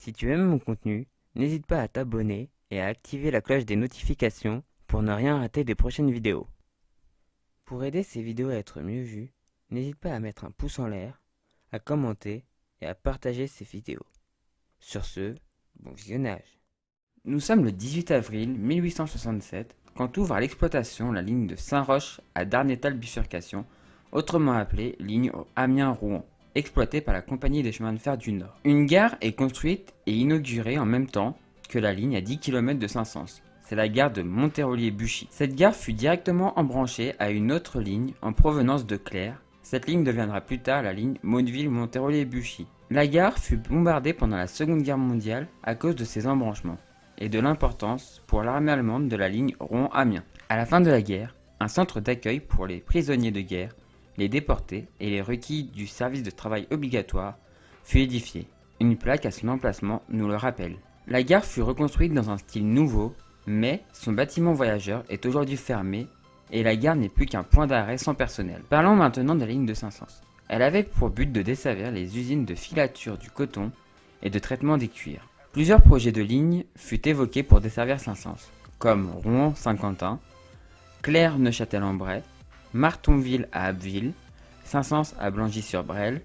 Si tu aimes mon contenu, n'hésite pas à t'abonner et à activer la cloche des notifications pour ne rien rater des prochaines vidéos. Pour aider ces vidéos à être mieux vues, n'hésite pas à mettre un pouce en l'air, à commenter et à partager ces vidéos. Sur ce, bon visionnage. Nous sommes le 18 avril 1867 quand ouvre à l'exploitation la ligne de Saint-Roch à Darnétal-Bifurcation, autrement appelée ligne Amiens-Rouen, exploitée par la Compagnie des chemins de fer du Nord. Une gare est construite et inaugurée en même temps que la ligne à 10 km de Saint-Saëns. C'est la gare de Montérolier-Buchy. Cette gare fut directement embranchée à une autre ligne en provenance de Clères. Cette ligne deviendra plus tard la ligne Motteville-Montérolier-Buchy. La gare fut bombardée pendant la Seconde Guerre mondiale à cause de ses embranchements et de l'importance pour l'armée allemande de la ligne Rouen-Amiens. À la fin de la guerre, un centre d'accueil pour les prisonniers de guerre, les déportés et les requis du service de travail obligatoire fut édifié. Une plaque à son emplacement nous le rappelle. La gare fut reconstruite dans un style nouveau, mais son bâtiment voyageurs est aujourd'hui fermé et la gare n'est plus qu'un point d'arrêt sans personnel. Parlons maintenant de la ligne de Saint-Saëns. Elle avait pour but de desservir les usines de filature du coton et de traitement des cuirs. Plusieurs projets de ligne furent évoqués pour desservir Saint-Saëns, comme Rouen-Saint-Quentin, Clères-Neuchâtel-en-Bray, Martonville à Abbeville, Saint-Saëns à Blangy-sur-Brel,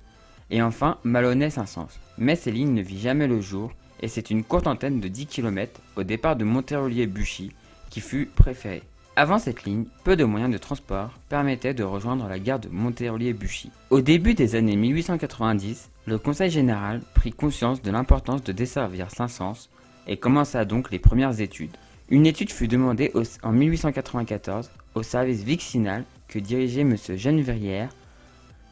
et enfin Malonnet-Saint-Saëns. Mais ces lignes ne vit jamais le jour, et c'est une courte antenne de 10 km au départ de Montérolier-Buchy qui fut préférée. Avant cette ligne, peu de moyens de transport permettaient de rejoindre la gare de Montérolier-Buchy. Au début des années 1890, le Conseil général prit conscience de l'importance de desservir Saint-Saëns et commença donc les premières études. Une étude fut demandée en 1894 au service vaccinal que dirigeait M. Genneverrière.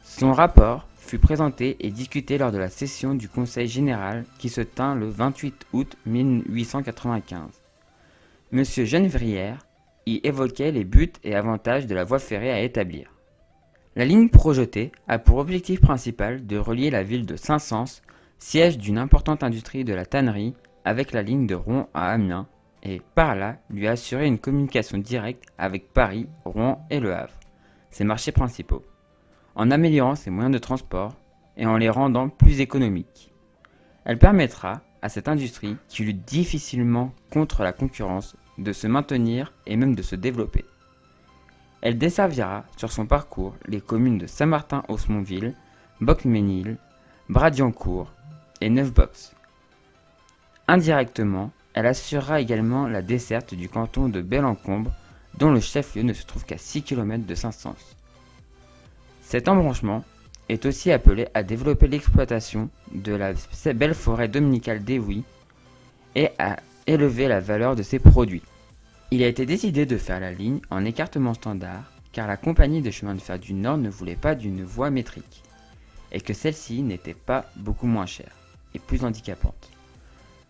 Son rapport fut présenté et discuté lors de la session du Conseil général qui se tint le 28 août 1895. M. Genneverrière y évoquait les buts et avantages de la voie ferrée à établir. La ligne projetée a pour objectif principal de relier la ville de Saint-Saëns, siège d'une importante industrie de la tannerie, avec la ligne de Rouen à Amiens, et par là lui assurer une communication directe avec Paris, Rouen et Le Havre, ses marchés principaux, en améliorant ses moyens de transport et en les rendant plus économiques. Elle permettra à cette industrie, qui lutte difficilement contre la concurrence, de se maintenir et même de se développer. Elle desservira sur son parcours les communes de Saint-Martin-Haussmonville, Bocmesnil, Bradiancourt et Neufbox. Indirectement, elle assurera également la desserte du canton de Bellencombre, dont le chef-lieu ne se trouve qu'à 6 km de Saint-Saëns. Cet embranchement est aussi appelé à développer l'exploitation de la belle forêt dominicale d'Évouy et à élever la valeur de ses produits. Il a été décidé de faire la ligne en écartement standard car la compagnie de chemin de fer du Nord ne voulait pas d'une voie métrique et que celle-ci n'était pas beaucoup moins chère et plus handicapante.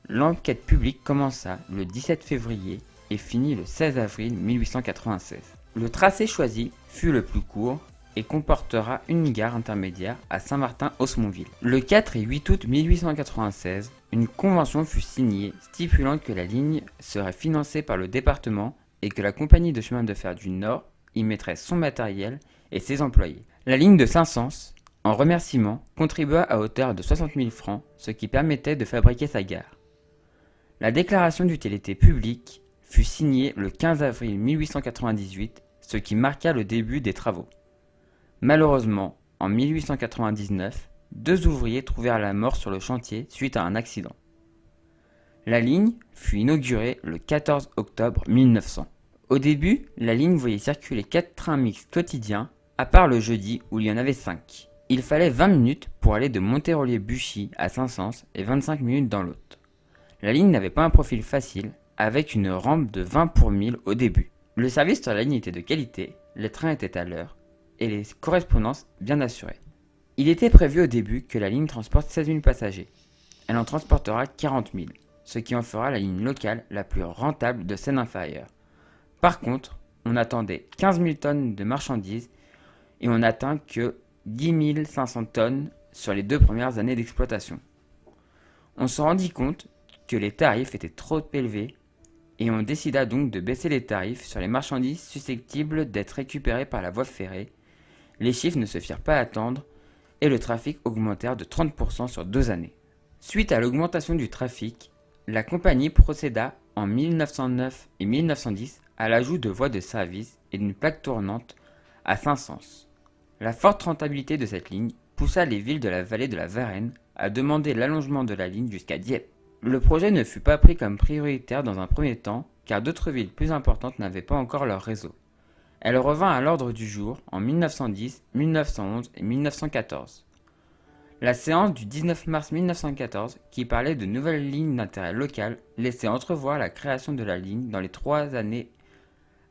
L'enquête publique commença le 17 février et finit le 16 avril 1896. Le tracé choisi fut le plus court et comportera une gare intermédiaire à Saint-Martin-Haussmonville. Le 4 et 8 août 1896, une convention fut signée stipulant que la ligne serait financée par le département et que la compagnie de chemin de fer du Nord y mettrait son matériel et ses employés. La ligne de Saint-Saëns, en remerciement, contribua à hauteur de 60 000 francs, ce qui permettait de fabriquer sa gare. La déclaration d'utilité publique fut signée le 15 avril 1898, ce qui marqua le début des travaux. Malheureusement, en 1899, 2 ouvriers trouvèrent la mort sur le chantier suite à un accident. La ligne fut inaugurée le 14 octobre 1900. Au début, la ligne voyait circuler 4 trains mixtes quotidiens, à part le jeudi où il y en avait 5. Il fallait 20 minutes pour aller de Montérolier-Buchy à Saint-Saëns et 25 minutes dans l'autre. La ligne n'avait pas un profil facile, avec une rampe de 20 pour 1000 au début. Le service sur la ligne était de qualité, les trains étaient à l'heure, et les correspondances bien assurées. Il était prévu au début que la ligne transporte 16 000 passagers. Elle en transportera 40 000, ce qui en fera la ligne locale la plus rentable de Seine-Inférieure. Par contre, on attendait 15 000 tonnes de marchandises et on n'atteint que 10 500 tonnes sur les 2 premières années d'exploitation. On se rendit compte que les tarifs étaient trop élevés et on décida donc de baisser les tarifs sur les marchandises susceptibles d'être récupérées par la voie ferrée. Les chiffres ne se firent pas attendre et le trafic augmentèrent de 30% sur 2 années. Suite à l'augmentation du trafic, la compagnie procéda en 1909 et 1910 à l'ajout de voies de service et d'une plaque tournante à Saint-Saëns. La forte rentabilité de cette ligne poussa les villes de la vallée de la Varenne à demander l'allongement de la ligne jusqu'à Dieppe. Le projet ne fut pas pris comme prioritaire dans un premier temps car d'autres villes plus importantes n'avaient pas encore leur réseau. Elle revint à l'ordre du jour en 1910, 1911 et 1914. La séance du 19 mars 1914, qui parlait de nouvelles lignes d'intérêt local, laissait entrevoir la création de la ligne dans les 3 années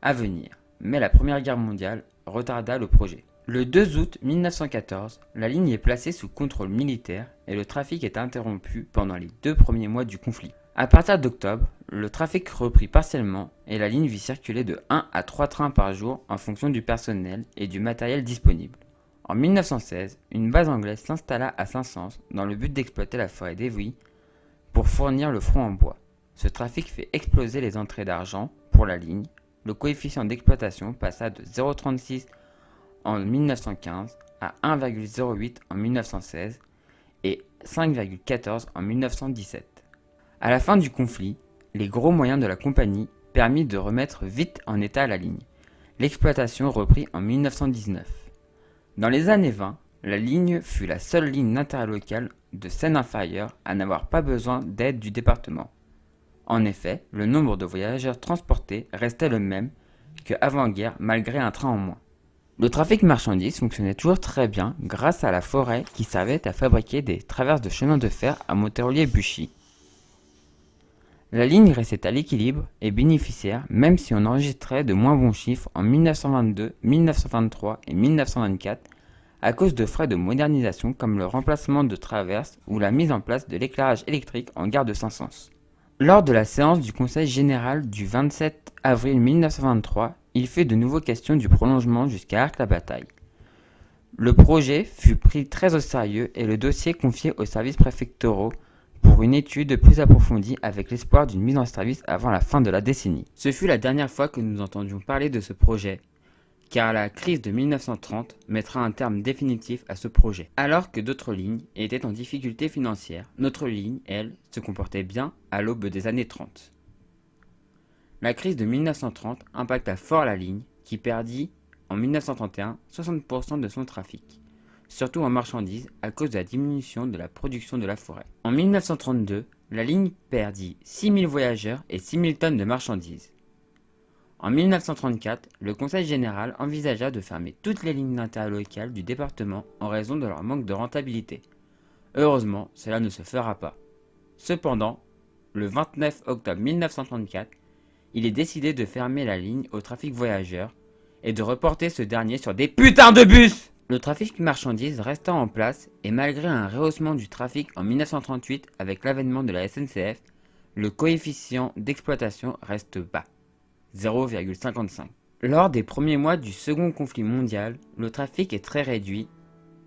à venir, mais la Première Guerre mondiale retarda le projet. Le 2 août 1914, la ligne est placée sous contrôle militaire et le trafic est interrompu pendant les 2 premiers mois du conflit. À partir d'octobre, le trafic reprit partiellement et la ligne vit circuler de 1 à 3 trains par jour en fonction du personnel et du matériel disponible. En 1916, une base anglaise s'installa à Saint-Saëns dans le but d'exploiter la forêt d'Evry pour fournir le front en bois. Ce trafic fait exploser les entrées d'argent pour la ligne. Le coefficient d'exploitation passa de 0,36 en 1915 à 1,08 en 1916 et 5,14 en 1917. À la fin du conflit, les gros moyens de la compagnie permirent de remettre vite en état la ligne. L'exploitation reprit en 1919. Dans les années 20, la ligne fut la seule ligne d'intérêt local de Seine-Inférieure à n'avoir pas besoin d'aide du département. En effet, le nombre de voyageurs transportés restait le même qu'avant-guerre malgré un train en moins. Le trafic marchandises fonctionnait toujours très bien grâce à la forêt qui servait à fabriquer des traverses de chemin de fer à Montérolier-Buchy. La ligne restait à l'équilibre et bénéficiaire même si on enregistrait de moins bons chiffres en 1922, 1923 et 1924 à cause de frais de modernisation comme le remplacement de traverses ou la mise en place de l'éclairage électrique en gare de Saint-Saëns. Lors de la séance du Conseil général du 27 avril 1923, il fut de nouveau question du prolongement jusqu'à Arques-la-Bataille. Le projet fut pris très au sérieux et le dossier confié aux services préfectoraux pour une étude plus approfondie avec l'espoir d'une mise en service avant la fin de la décennie. Ce fut la dernière fois que nous entendions parler de ce projet, car la crise de 1930 mettra un terme définitif à ce projet. Alors que d'autres lignes étaient en difficulté financière, notre ligne, elle, se comportait bien à l'aube des années 30. La crise de 1930 impacta fort la ligne, qui perdit en 1931 60% de son trafic, surtout en marchandises à cause de la diminution de la production de la forêt. En 1932, la ligne perdit 6000 voyageurs et 6000 tonnes de marchandises. En 1934, le Conseil général envisagea de fermer toutes les lignes d'intérêt local du département en raison de leur manque de rentabilité. Heureusement, cela ne se fera pas. Cependant, le 29 octobre 1934, il est décidé de fermer la ligne au trafic voyageurs et de reporter ce dernier sur des putains de bus! Le trafic marchandises resta en place et malgré un rehaussement du trafic en 1938 avec l'avènement de la SNCF, le coefficient d'exploitation reste bas, 0,55. Lors des premiers mois du second conflit mondial, le trafic est très réduit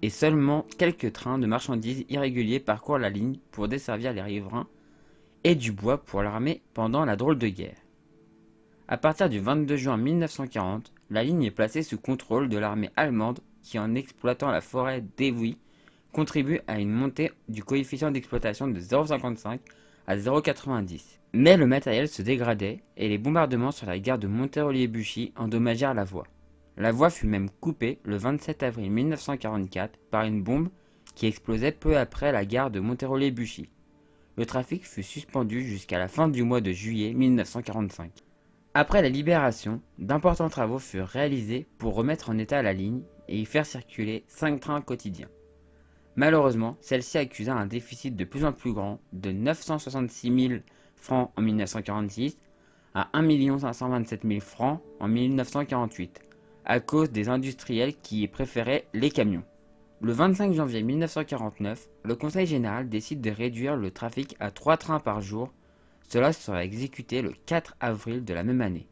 et seulement quelques trains de marchandises irréguliers parcourent la ligne pour desservir les riverains et du bois pour l'armée pendant la drôle de guerre. À partir du 22 juin 1940, la ligne est placée sous contrôle de l'armée allemande qui, en exploitant la forêt d'Evry, contribue à une montée du coefficient d'exploitation de 0,55 à 0,90. Mais le matériel se dégradait et les bombardements sur la gare de Montérolier-Buchy endommagèrent la voie. La voie fut même coupée le 27 avril 1944 par une bombe qui explosait peu après la gare de Montérolier-Buchy. Le trafic fut suspendu jusqu'à la fin du mois de juillet 1945. Après la libération, d'importants travaux furent réalisés pour remettre en état la ligne et y faire circuler 5 trains quotidiens. Malheureusement, celle-ci accusa un déficit de plus en plus grand de 966 000 francs en 1946 à 1 527 000 francs en 1948, à cause des industriels qui préféraient les camions. Le 25 janvier 1949, le Conseil général décide de réduire le trafic à 3 trains par jour. Cela sera exécuté le 4 avril de la même année.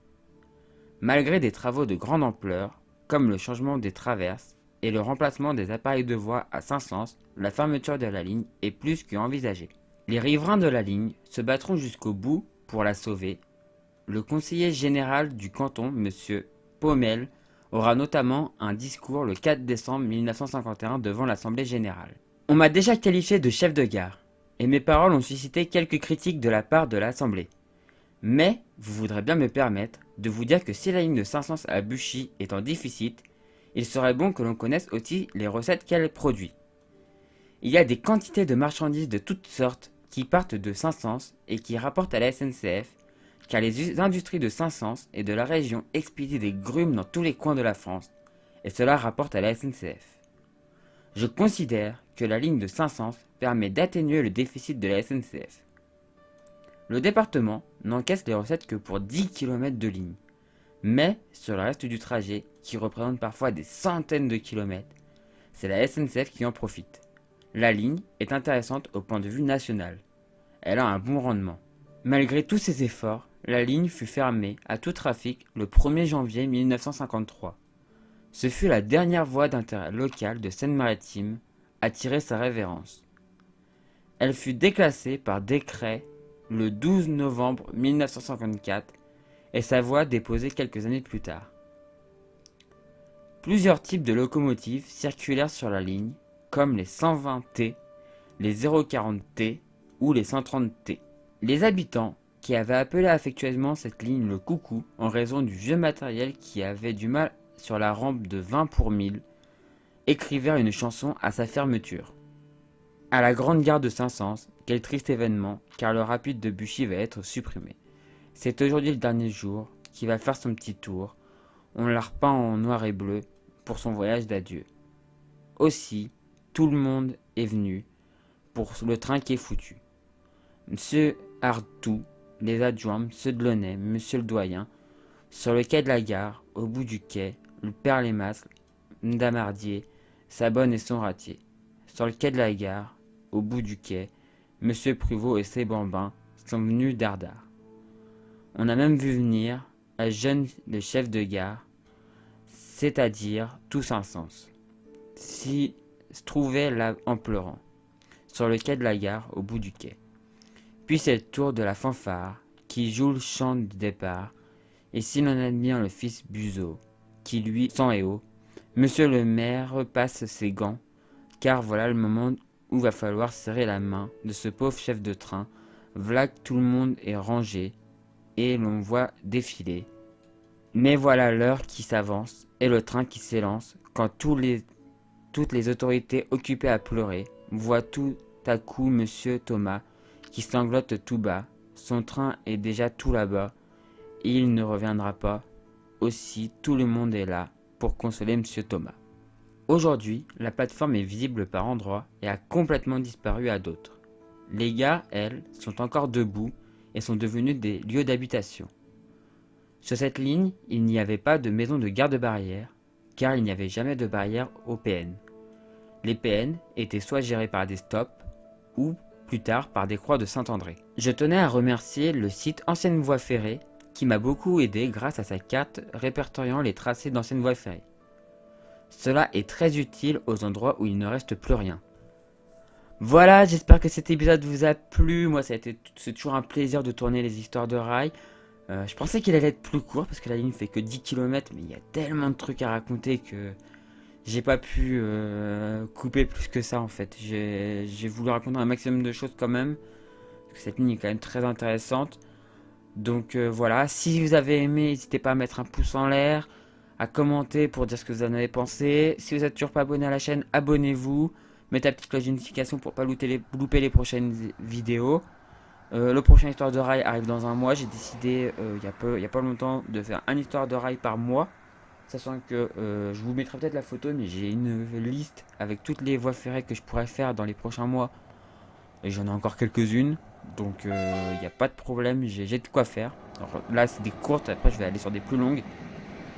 Malgré des travaux de grande ampleur, comme le changement des traverses et le remplacement des appareils de voie à Saint-Saëns, la fermeture de la ligne est plus qu'envisagée. Les riverains de la ligne se battront jusqu'au bout pour la sauver. Le conseiller général du canton, M. Paumel, aura notamment un discours le 4 décembre 1951 devant l'Assemblée générale. On m'a déjà qualifié de chef de gare. et mes paroles ont suscité quelques critiques de la part de l'Assemblée. Mais vous voudrez bien me permettre de vous dire que si la ligne de Saint-Saëns à Buchy est en déficit, il serait bon que l'on connaisse aussi les recettes qu'elle produit. Il y a des quantités de marchandises de toutes sortes qui partent de Saint-Saëns et qui rapportent à la SNCF, car les industries de Saint-Saëns et de la région expédient des grumes dans tous les coins de la France, et cela rapporte à la SNCF. Je considère que la ligne de Saint-Saëns permet d'atténuer le déficit de la SNCF. Le département n'encaisse les recettes que pour 10 km de ligne, mais sur le reste du trajet, qui représente parfois des centaines de kilomètres, c'est la SNCF qui en profite. La ligne est intéressante au point de vue national. Elle a un bon rendement. Malgré tous ces efforts, la ligne fut fermée à tout trafic le 1er janvier 1953. Ce fut la dernière voie d'intérêt local de Seine-Maritime à tirer sa révérence. Elle fut déclassée par décret le 12 novembre 1954 et sa voie déposée quelques années plus tard. Plusieurs types de locomotives circulèrent sur la ligne, comme les 120T, les 040T ou les 130T. Les habitants, qui avaient appelé affectueusement cette ligne le coucou en raison du vieux matériel qui avait du mal sur la rampe de 20 pour 1000, écrivirent une chanson à sa fermeture. À la grande gare de Saint-Saëns, quel triste événement, car le rapide de Buchy va être supprimé. C'est aujourd'hui le dernier jour, qui va faire son petit tour. On l'a repeint en noir et bleu pour son voyage d'adieu. Aussi, tout le monde est venu pour le train qui est foutu. Monsieur Artout, les adjoints, Monsieur Delaunay, Monsieur le doyen, sur le quai de la gare, au bout du quai, le père Lémasque, Madame Hardier, sa bonne et son ratier. Sur le quai de la gare, au bout du quai, Monsieur Pruvot et ses bambins sont venus dardard. On a même vu venir un jeune le chef de gare, c'est-à-dire tout Saint-Saëns, s'y trouvait là en pleurant, sur le quai de la gare, au bout du quai. Puis c'est le tour de la fanfare, qui joue le chant du départ, et si l'on admire le fils Buzeau, qui lui s'en est haut, Monsieur le maire repasse ses gants, car voilà le moment où va falloir serrer la main de ce pauvre chef de train, v'là que tout le monde est rangé, et l'on voit défiler. Mais voilà l'heure qui s'avance, et le train qui s'élance, quand toutes les autorités occupées à pleurer voient tout à coup Monsieur Thomas, qui sanglote tout bas, son train est déjà tout là-bas, et il ne reviendra pas. Aussi, tout le monde est là pour consoler Monsieur Thomas. Aujourd'hui, la plateforme est visible par endroits et a complètement disparu à d'autres. Les gares, elles, sont encore debout et sont devenues des lieux d'habitation. Sur cette ligne, il n'y avait pas de maison de garde-barrière, car il n'y avait jamais de barrière au PN. Les PN étaient soit gérés par des stops, ou plus tard par des croix de Saint-André. Je tenais à remercier le site Anciennes Voies Ferrées, qui m'a beaucoup aidé grâce à sa carte répertoriant les tracés d'anciennes voies ferrées. Cela est très utile aux endroits où il ne reste plus rien. Voilà, j'espère que cet épisode vous a plu. Moi, c'est toujours un plaisir de tourner les histoires de rail. Je pensais qu'il allait être plus court parce que la ligne fait que 10 km, mais il y a tellement de trucs à raconter que j'ai pas pu couper plus que ça en fait. J'ai voulu raconter un maximum de choses quand même, parce que cette ligne est quand même très intéressante. Donc voilà, si vous avez aimé, n'hésitez pas à mettre un pouce en l'air, à commenter pour dire ce que vous en avez pensé. Si vous n'êtes toujours pas abonné à la chaîne, abonnez-vous. Mettez la petite cloche de notification pour pas louper les prochaines vidéos. Le prochain Histoire de Rail arrive dans un mois. J'ai décidé il y a pas longtemps de faire un Histoire de Rail par mois. Sachant que je vous mettrai peut-être la photo, mais j'ai une liste avec toutes les voies ferrées que je pourrais faire dans les prochains mois. Et j'en ai encore quelques-unes. Donc il n'y a pas de problème, j'ai de quoi faire. Alors, là c'est des courtes, après je vais aller sur des plus longues.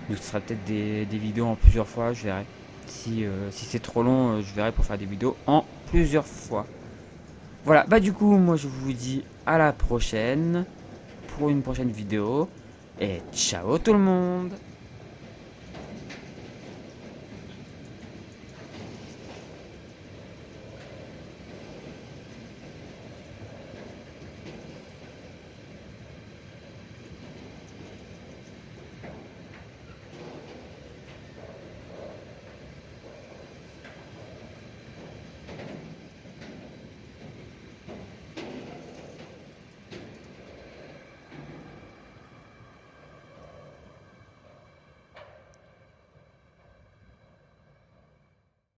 Donc ce sera peut-être des vidéos en plusieurs fois, je verrai. Si c'est trop long, je verrai pour faire des vidéos en plusieurs fois. Voilà, bah du coup moi je vous dis à la prochaine pour une prochaine vidéo. Et ciao tout le monde!